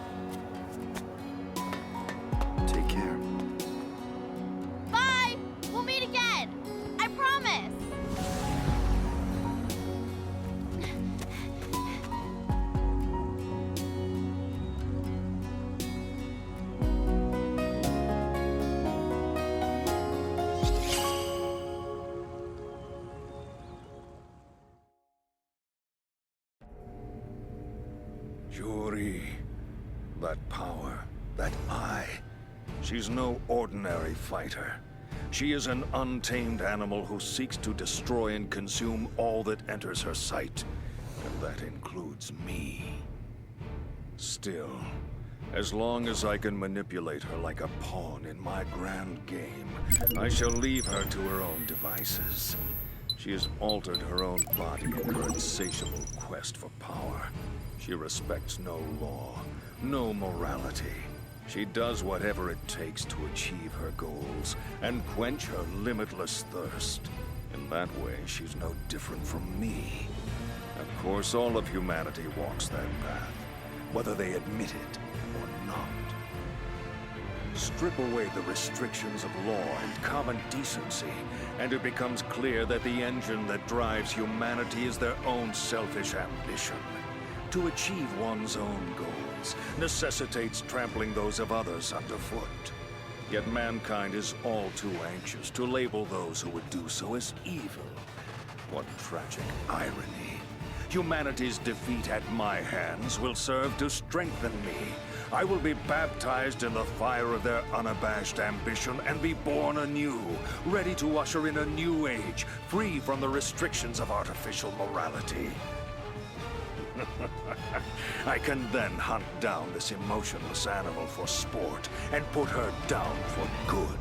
Juri. That power, that eye. She's no ordinary fighter. She is an untamed animal who seeks to destroy and consume all that enters her sight. And that includes me. Still, as long as I can manipulate her like a pawn in my grand game, I shall leave her to her own devices. She has altered her own body in her insatiable quest for power. She respects no law, no morality. She does whatever it takes to achieve her goals and quench her limitless thirst. In that way, she's no different from me. Of course, all of humanity walks that path, whether they admit it or not. Strip away the restrictions of law and common decency, and it becomes clear that the engine that drives humanity is their own selfish ambition. To achieve one's own goals necessitates trampling those of others underfoot. Yet mankind is all too anxious to label those who would do so as evil. What tragic irony. Humanity's defeat at my hands will serve to strengthen me. I will be baptized in the fire of their unabashed ambition and be born anew, ready to usher in a new age, free from the restrictions of artificial morality. I can then hunt down this emotionless animal for sport and put her down for good.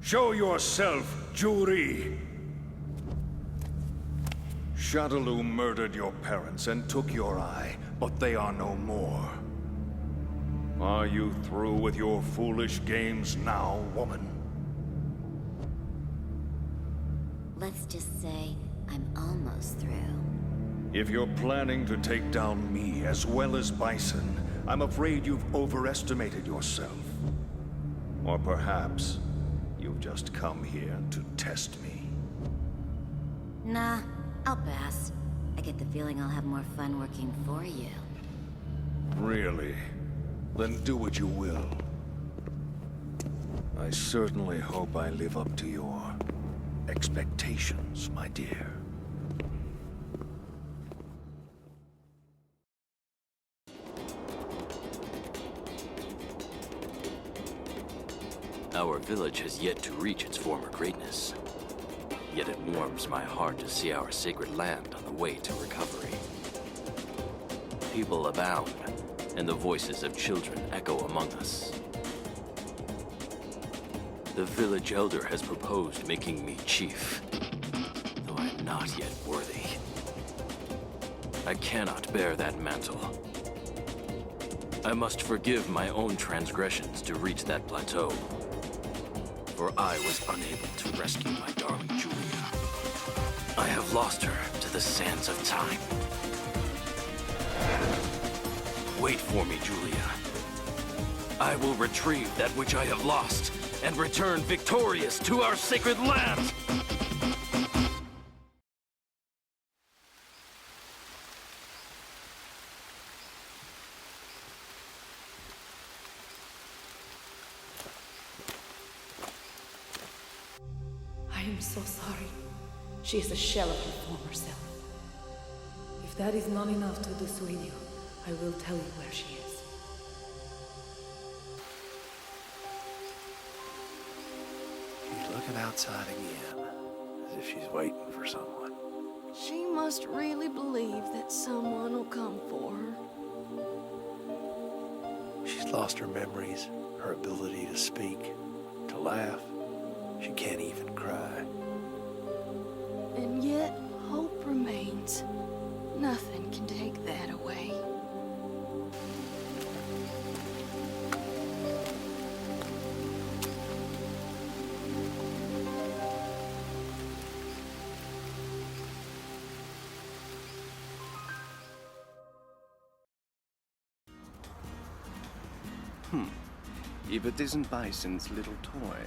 Show yourself, Juri! Shadaloo murdered your parents and took your eye, but they are no more. Are you through with your foolish games now, woman? Let's just say I'm almost through. If you're planning to take down me as well as Bison, I'm afraid you've overestimated yourself. Or perhaps you've just come here to test me. Nah, I'll pass. I get the feeling I'll have more fun working for you. Really? Then do what you will. I certainly hope I live up to your expectations, my dear. Our village has yet to reach its former greatness. Yet it warms my heart to see our sacred land on the way to recovery. People abound, and the voices of children echo among us. The village elder has proposed making me chief, though I am not yet worthy. I cannot bear that mantle. I must forgive my own transgressions to reach that plateau, for I was unable to rescue my darling Julia. I have lost her to the sands of time. Wait for me, Julia. I will retrieve that which I have lost and return victorious to our sacred land! I am so sorry. She is a shell of her former self. If that is not enough to dissuade you, I will tell you where she is. She's looking outside again, as if she's waiting for someone. She must really believe that someone will come for her. She's lost her memories, her ability to speak, to laugh. She can't even cry. And yet, hope remains. Nothing can take that away. If it isn't Bison's little toy.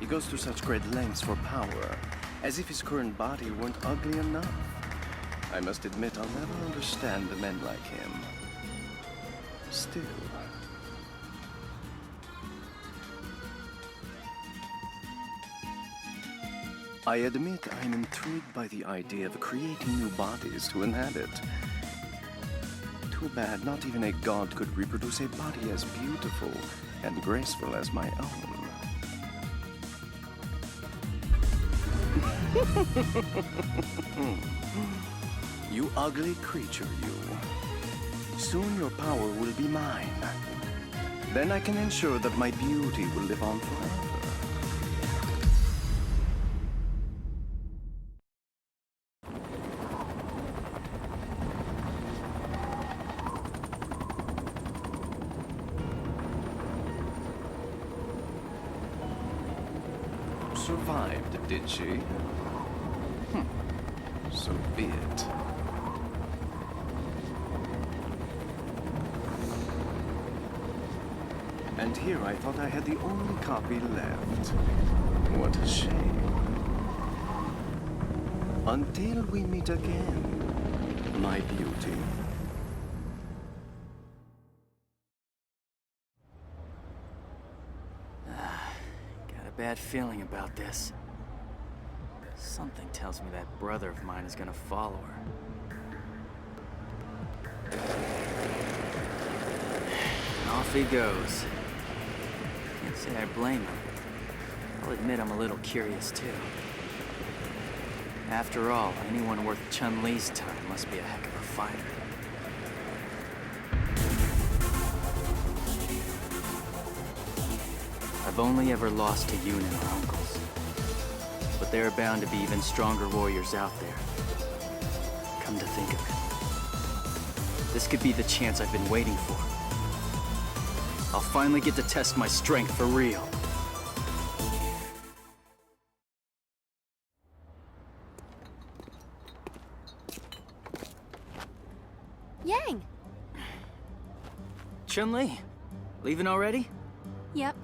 He goes to such great lengths for power, as if his current body weren't ugly enough. I must admit I'll never understand the men like him. Still. I admit I'm intrigued by the idea of creating new bodies to inhabit. Too bad not even a god could reproduce a body as beautiful and graceful as my own. You ugly creature, you. Soon your power will be mine. Then I can ensure that my beauty will live on forever. Survived, did she? So be it. And here I thought I had the only copy left. What a shame. Until we meet again, my beauty. Got a bad feeling about this. Something tells me that brother of mine is gonna follow her. And off he goes. Can't say I blame him. I'll admit I'm a little curious too. After all, anyone worth Chun-Li's time must be a heck of a fighter. I've only ever lost to Yoon and her uncles. But there are bound to be even stronger warriors out there. Come to think of it, this could be the chance I've been waiting for. I'll finally get to test my strength for real. Yang! Chun-Li, leaving already? Yep.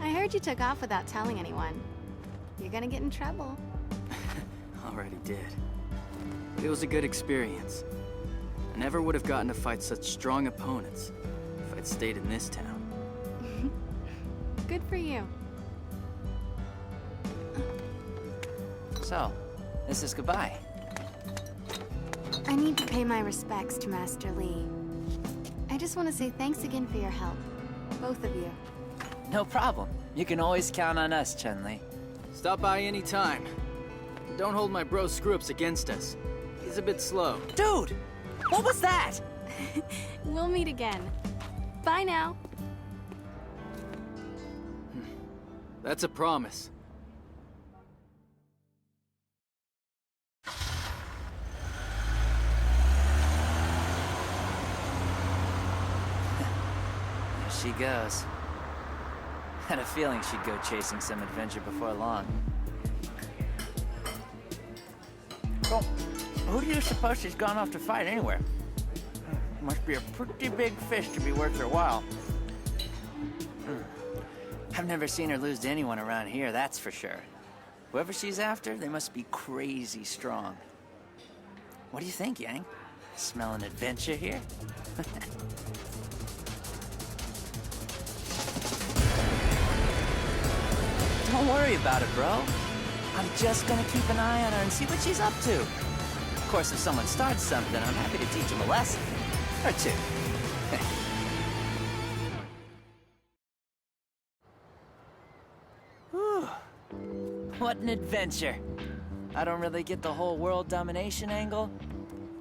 I heard you took off without telling anyone. You're gonna get in trouble. Already did. But it was a good experience. I never would have gotten to fight such strong opponents if I'd stayed in this town. Good for you. So, this is goodbye. I need to pay my respects to Master Li. I just want to say thanks again for your help. Both of you. No problem. You can always count on us, Chun-Li. Stop by any time. Don't hold my bro screw-ups against us. He's a bit slow. Dude! What was that? We'll meet again. Bye now. That's a promise. There she goes. Had a feeling she'd go chasing some adventure before long. Well, who do you suppose she's gone off to fight anywhere? Must be a pretty big fish to be worth her while. I've never seen her lose to anyone around here, that's for sure. Whoever she's after, they must be crazy strong. What do you think, Yang? Smell an adventure here? Don't worry about it, bro. I'm just gonna keep an eye on her and see what she's up to. Of course, if someone starts something, I'm happy to teach them a lesson. Or two. Whew. What an adventure. I don't really get the whole world domination angle,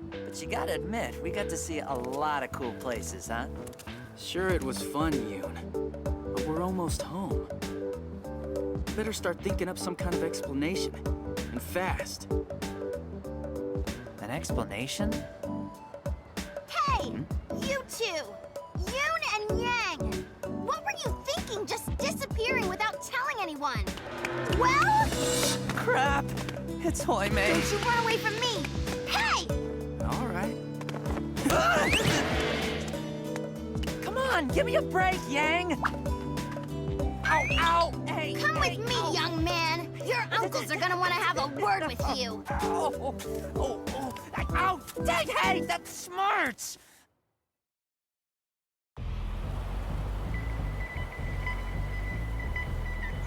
but you gotta admit, we got to see a lot of cool places, huh? Sure, it was fun, Yoon. But we're almost home. Better start thinking up some kind of explanation. And fast. An explanation? Hey! You two! Yoon and Yang! What were you thinking just disappearing without telling anyone? Well? Crap! It's Hoi Mei. Don't you run away from me! Hey! All right. Come on, give me a break, Yang! Ow, ow! Hey! Come with me, young man! Your uncles are gonna want to have a word with you! Ow! Dang, hey! That's smart!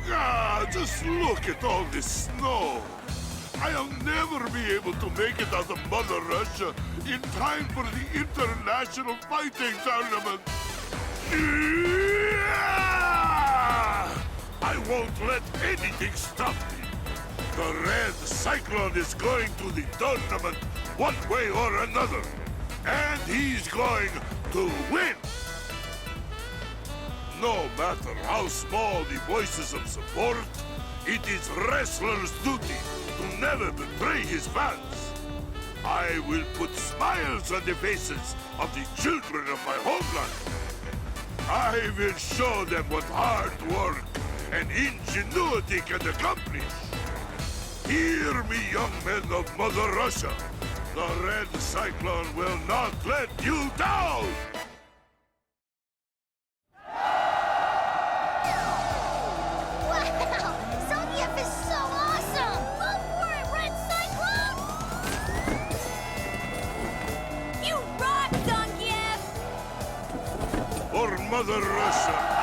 Ah, Just look at all this snow. I'll never be able to make it out of Mother Russia in time for the International Fighting Tournament. I won't let anything stop me. The Red Cyclone is going to the tournament one way or another. And he's going to win. No matter how small the voices of support, it is wrestler's duty to never betray his fans. I will put smiles on the faces of the children of my homeland. I will show them what hard work and ingenuity can accomplish. Hear me, young men of Mother Russia. The Red Cyclone will not let you down! Wow! Zangief is so awesome! Go for it, Red Cyclone! You rock, Zangief! For Mother Russia